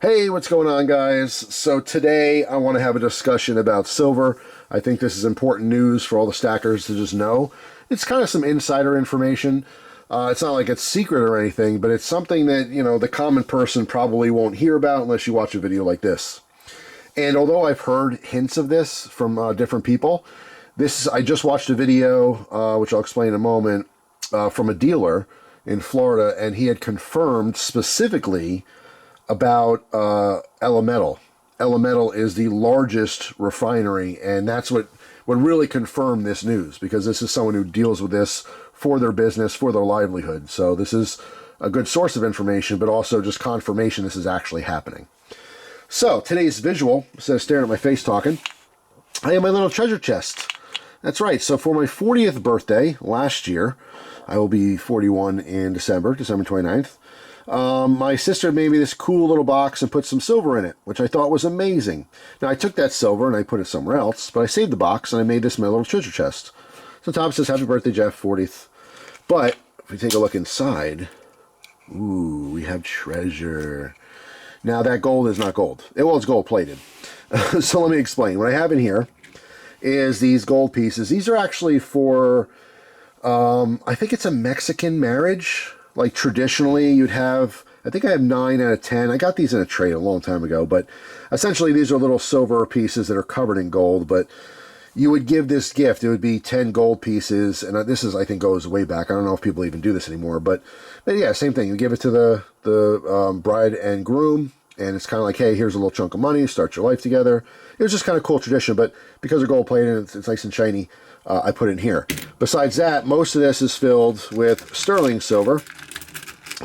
Hey, what's going on, guys? So today I want to have a discussion about silver. I think this is important news for all the stackers to just know. It's kind of some insider information. It's not like it's secret or anything, but it's something that, the common person probably won't hear about unless you watch a video like this. And although I've heard hints of this from different people, I just watched a video, which I'll explain in a moment, from a dealer in Florida, and he had confirmed specifically about Elemental. Elemental is the largest refinery, and that's what really confirmed this news, because this is someone who deals with this for their business, for their livelihood. So this is a good source of information, but also just confirmation this is actually happening. So today's visual, instead of staring at my face talking, I have my little treasure chest. That's right. So for my 40th birthday last year, I will be 41 in December 29th. My sister made me this cool little box and put some silver in it, which I thought was amazing. Now, I took that silver and I put it somewhere else, but I saved the box and I made this my little treasure chest. So top says, "Happy birthday, Jeff, 40th. But if we take a look inside, ooh, we have treasure. Now, that gold is not gold. Well, it's gold-plated. So let me explain. What I have in here is these gold pieces. These are actually for, I think it's a Mexican marriage. Like traditionally you'd have, I think I have 9 out of 10. I got these in a trade a long time ago, but essentially these are little silver pieces that are covered in gold, but you would give this gift. It would be 10 gold pieces, and this is, I think, goes way back. I don't know if people even do this anymore, but yeah, same thing. You give it to the bride and groom, and it's kind of like, hey, here's a little chunk of money, start your life together. It was just kind of cool tradition, but because they're gold plated and it's nice and shiny, I put it in here. Besides that, most of this is filled with sterling silver.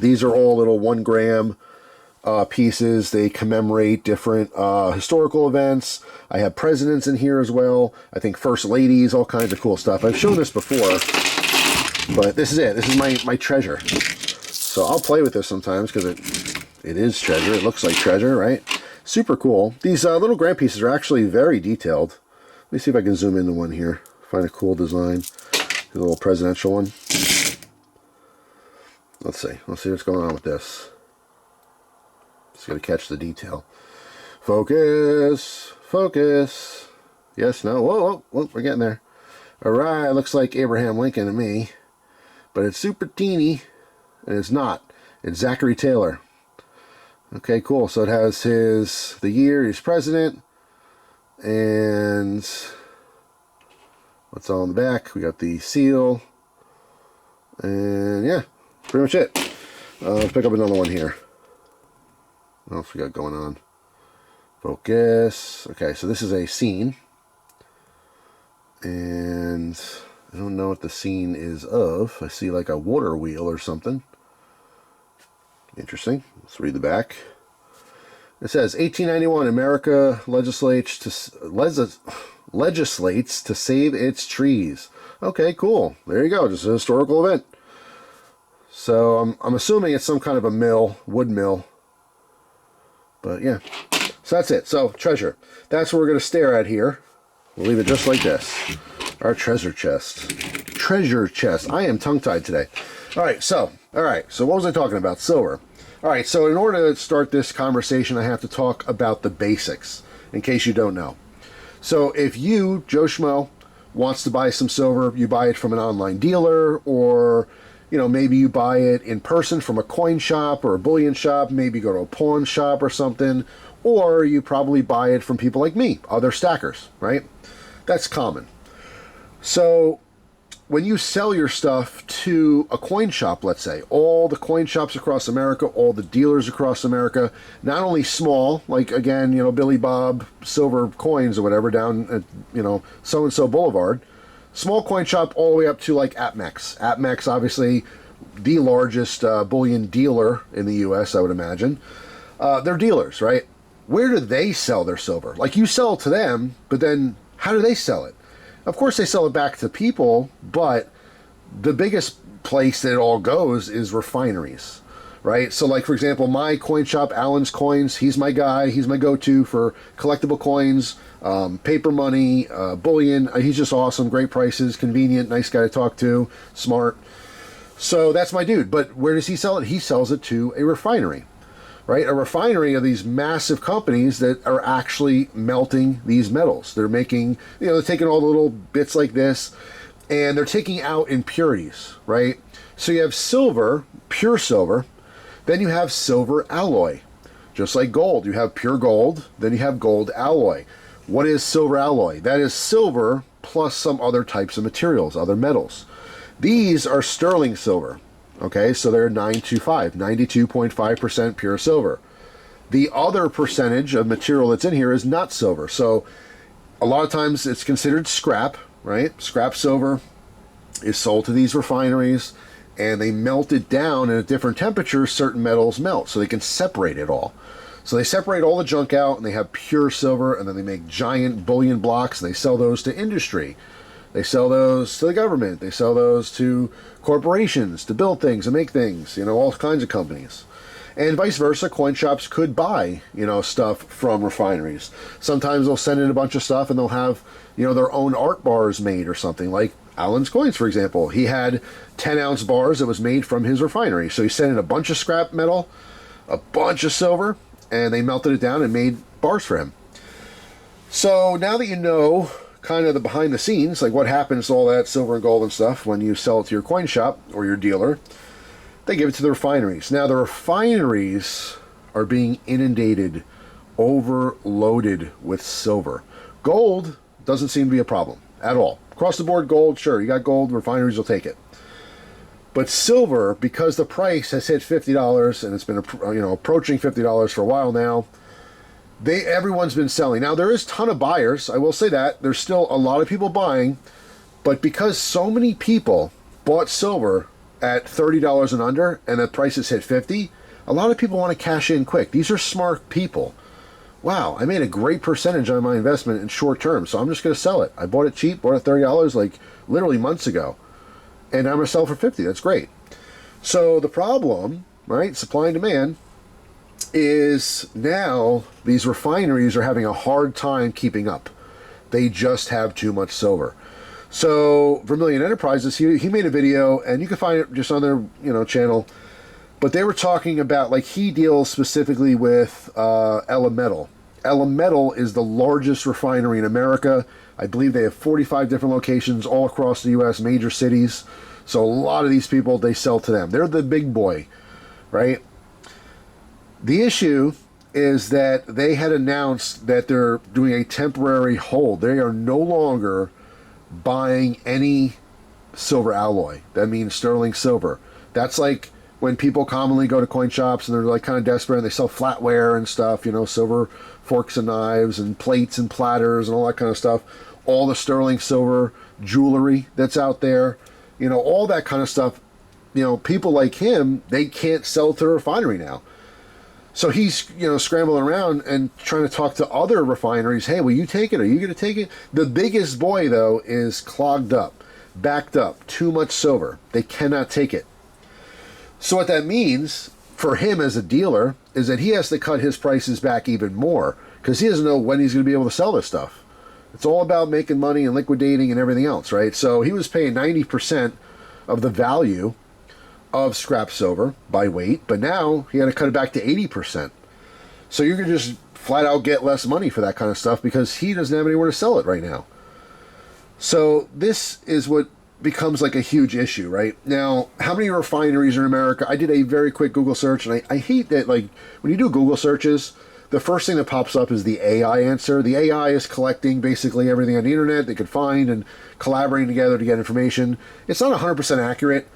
These are all little 1 gram pieces. They commemorate different historical events. I have presidents in here as well. I think first ladies, all kinds of cool stuff. I've shown this before, but this is it. This is my treasure. So I'll play with this sometimes because it is treasure. It looks like treasure, right? Super cool. These little gram pieces are actually very detailed. Let me see if I can zoom into one here. Find a cool design. A little presidential one. Let's see what's going on with this. Just gotta catch the detail. Focus, focus. Yes, no, whoa, we're getting there. All right, looks like Abraham Lincoln to me, but it's super teeny, and it's not. It's Zachary Taylor. Okay, cool. So it has the year he's president, and what's all in the back? We got the seal, and yeah. Pretty much it. Let's pick up another one here. What else we got going on? Focus. Okay, so this is a scene. And I don't know what the scene is of. I see like a water wheel or something. Interesting. Let's read the back. It says, 1891, America legislates to save its trees. Okay, cool. There you go. Just a historical event. So I'm assuming it's some kind of a mill, wood mill. But yeah, so that's it. So treasure. That's what we're going to stare at here. We'll leave it just like this. Our treasure chest. Treasure chest. I am tongue-tied today. All right, so what was I talking about? Silver. All right, so in order to start this conversation, I have to talk about the basics, in case you don't know. So if you, Joe Schmo, wants to buy some silver, you buy it from an online dealer, or maybe you buy it in person from a coin shop or a bullion shop, maybe go to a pawn shop or something, or you probably buy it from people like me, other stackers, right? That's common. So when you sell your stuff to a coin shop, let's say, all the coin shops across America, all the dealers across America, not only small, like, again, Billy Bob silver coins or whatever down at, so-and-so Boulevard, small coin shop all the way up to like APMEX. APMEX, obviously, the largest bullion dealer in the U.S., I would imagine. They're dealers, right? Where do they sell their silver? Like, you sell it to them, but then how do they sell it? Of course, they sell it back to people, but the biggest place that it all goes is refineries, right? So, like, for example, my coin shop, Allen's Coins, he's my guy. He's my go-to for collectible coins, paper money, bullion. He's just awesome, great prices, convenient, nice guy to talk to, smart. So that's my dude. But where does he sell it? He sells it to a refinery. right? A refinery are these massive companies that are actually melting these metals. They're making, they're taking all the little bits like this, and they're taking out impurities, right? So you have silver, pure silver, then you have silver alloy. Just like gold, you have pure gold, then you have gold alloy. What is silver alloy? That is silver plus some other types of materials, other metals. These are sterling silver, okay? So they're 925, 92.5% pure silver. The other percentage of material that's in here is not silver. So a lot of times it's considered scrap, right? Scrap silver is sold to these refineries, and they melt it down at a different temperature. Certain metals melt, so they can separate it all. So they separate all the junk out, and they have pure silver, and then they make giant bullion blocks, and they sell those to industry. They sell those to the government. They sell those to corporations to build things and make things, all kinds of companies. And vice versa, coin shops could buy, stuff from refineries. Sometimes they'll send in a bunch of stuff, and they'll have, their own art bars made or something, like Allen's Coins, for example. He had 10-ounce bars that was made from his refinery. So he sent in a bunch of scrap metal, a bunch of silver, and they melted it down and made bars for him. So now that you know kind of the behind the scenes, like what happens to all that silver and gold and stuff when you sell it to your coin shop or your dealer, they give it to the refineries. Now the refineries are being inundated, overloaded with silver. Gold doesn't seem to be a problem at all. Across the board, gold, sure, you got gold, refineries will take it. But silver, because the price has hit $50 and it's been approaching $50 for a while now, everyone's been selling. Now there is a ton of buyers, I will say that. There's still a lot of people buying, but because so many people bought silver at $30 and under, and the price has hit $50, a lot of people want to cash in quick. These are smart people. Wow, I made a great percentage on my investment in short term, so I'm just going to sell it. I bought it cheap, bought it $30 like literally months ago, and I'm going to sell for $50. That's great. So the problem, right, supply and demand, is now these refineries are having a hard time keeping up. They just have too much silver. So Vermilion Enterprises, he made a video, and you can find it just on their channel. But they were talking about, like, he deals specifically with Elemental. Elemental is the largest refinery in America. I believe they have 45 different locations all across the U.S., major cities. So a lot of these people, they sell to them. They're the big boy, right? The issue is that they had announced that they're doing a temporary hold. They are no longer buying any silver alloy. That means sterling silver. That's like when people commonly go to coin shops and they're like kind of desperate and they sell flatware and stuff, silver forks and knives and plates and platters and all that kind of stuff. All the sterling silver jewelry that's out there, all that kind of stuff. People like him, they can't sell to a refinery now. So he's, scrambling around and trying to talk to other refineries. Hey, will you take it? Are you going to take it? The biggest boy, though, is clogged up, backed up, too much silver. They cannot take it. So what that means for him as a dealer is that he has to cut his prices back even more because he doesn't know when he's going to be able to sell this stuff. It's all about making money and liquidating and everything else, right? So he was paying 90% of the value of scrap silver by weight, but now he had to cut it back to 80%. So you're going to just flat out get less money for that kind of stuff because he doesn't have anywhere to sell it right now. So this is what becomes like a huge issue, right? Now, how many refineries are in America? I did a very quick Google search, and I hate that, like, when you do Google searches, the first thing that pops up is the AI answer. The AI is collecting basically everything on the internet they could find and collaborating together to get information. It's not 100% accurate.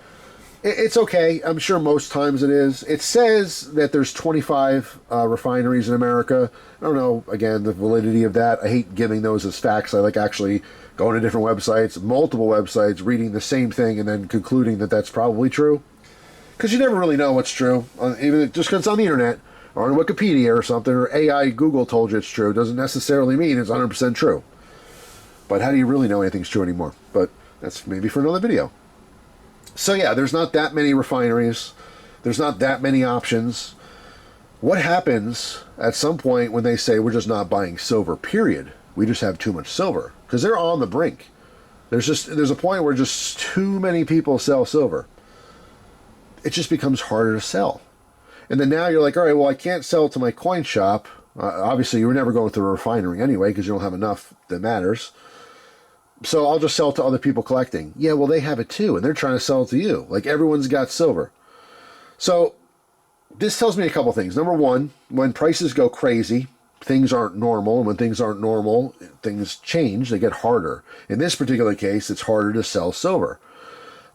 It's okay. I'm sure most times it is. It says that there's 25 refineries in America. I don't know, again, the validity of that. I hate giving those as facts. I like actually going to different websites, multiple websites, reading the same thing, and then concluding that that's probably true. Because you never really know what's true. Even just because it's on the internet or on Wikipedia or something, or AI Google told you it's true, doesn't necessarily mean it's 100% true. But how do you really know anything's true anymore? But that's maybe for another video. So yeah, there's not that many refineries. There's not that many options. What happens at some point when they say we're just not buying silver, period? We just have too much silver. Because they're on the brink. There's a point where just too many people sell silver. It just becomes harder to sell. And then now you're like, all right, well, I can't sell it to my coin shop. Obviously, you were never going through a refinery anyway because you don't have enough that matters. So I'll just sell it to other people collecting. Yeah, well, they have it too, and they're trying to sell it to you. Like, everyone's got silver. So this tells me a couple things. Number one, when prices go crazy, things aren't normal. And when things aren't normal, things change. They get harder. In this particular case, it's harder to sell silver.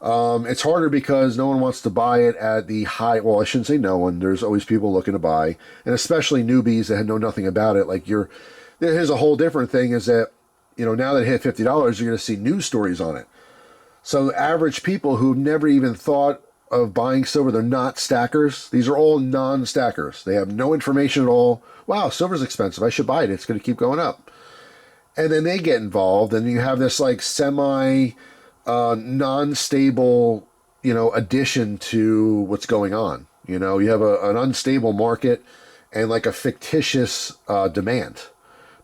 It's harder because no one wants to buy it at the high. Well, I shouldn't say no one. There's always people looking to buy, and especially newbies that know nothing about it. Like, here's a whole different thing is that, now that it hit $50, you're going to see news stories on it. So average people who've never even thought of buying silver, they're not stackers. These are all non-stackers. They have no information at all. Wow, silver's expensive. I should buy it. It's going to keep going up. And then they get involved, and you have this like non-stable, addition to what's going on. You have an unstable market and like a fictitious demand,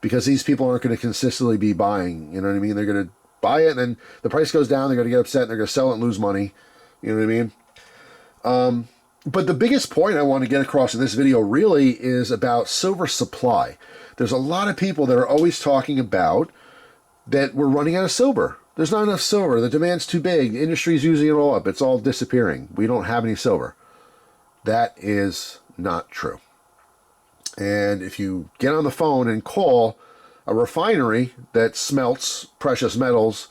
because these people aren't going to consistently be buying. You know what I mean? They're going to buy it, and then the price goes down. They're going to get upset, and they're going to sell it and lose money. You know what I mean? But the biggest point I want to get across in this video really is about silver supply. There's a lot of people that are always talking about that we're running out of silver. There's not enough silver. The demand's too big. The industry's using it all up. It's all disappearing. We don't have any silver. That is not true. And if you get on the phone and call a refinery that smelts precious metals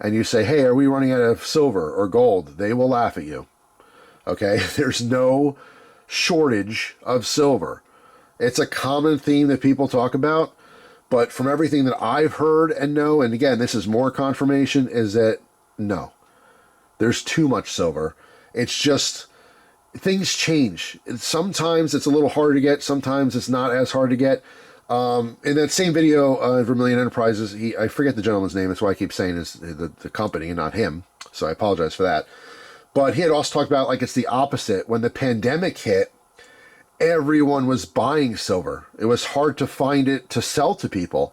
and you say, hey, are we running out of silver or gold? They will laugh at you. Okay? There's no shortage of silver. It's a common theme that people talk about, but from everything that I've heard and know, and again, this is more confirmation, is that no, there's too much silver. It's just, things change. Sometimes it's a little harder to get. Sometimes it's not as hard to get. In that same video, Vermilion Enterprises, I forget the gentleman's name. That's why I keep saying it's the company and not him. So I apologize for that. But he had also talked about like it's the opposite. When the pandemic hit, everyone was buying silver. It was hard to find it to sell to people.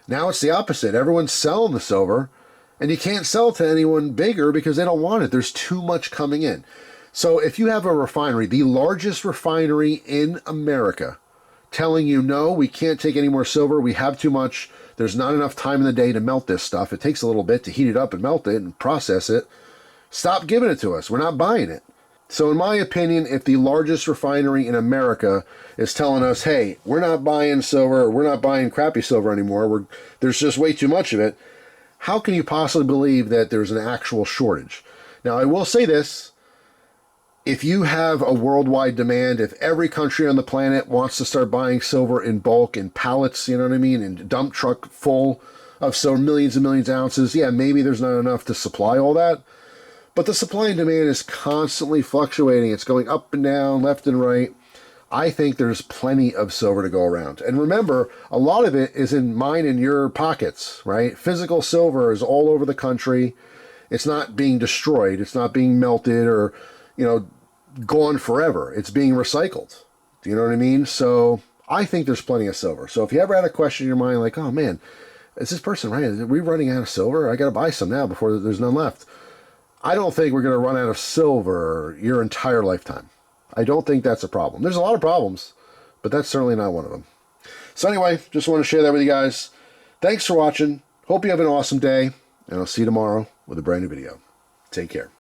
Now it's the opposite. Everyone's selling the silver, and you can't sell to anyone bigger because they don't want it. There's too much coming in. So if you have a refinery, the largest refinery in America, telling you, no, we can't take any more silver, we have too much, there's not enough time in the day to melt this stuff, it takes a little bit to heat it up and melt it and process it, stop giving it to us. We're not buying it. So in my opinion, if the largest refinery in America is telling us, hey, we're not buying silver, we're not buying crappy silver anymore, there's just way too much of it, how can you possibly believe that there's an actual shortage? Now, I will say this. If you have a worldwide demand, if every country on the planet wants to start buying silver in bulk, in pallets, you know what I mean, in a dump truck full of silver, millions and millions of ounces, yeah, maybe there's not enough to supply all that. But the supply and demand is constantly fluctuating. It's going up and down, left and right. I think there's plenty of silver to go around. And remember, a lot of it is in mine and your pockets, right? Physical silver is all over the country. It's not being destroyed. It's not being melted or, gone forever. It's being recycled. Do you know what I mean? So I think there's plenty of silver. So if you ever had a question in your mind like, oh man, is this person right? Are we running out of silver? I got to buy some now before there's none left. I don't think we're going to run out of silver your entire lifetime. I don't think that's a problem. There's a lot of problems, but that's certainly not one of them. So anyway, just want to share that with you guys. Thanks for watching. Hope you have an awesome day, and I'll see you tomorrow with a brand new video. Take care.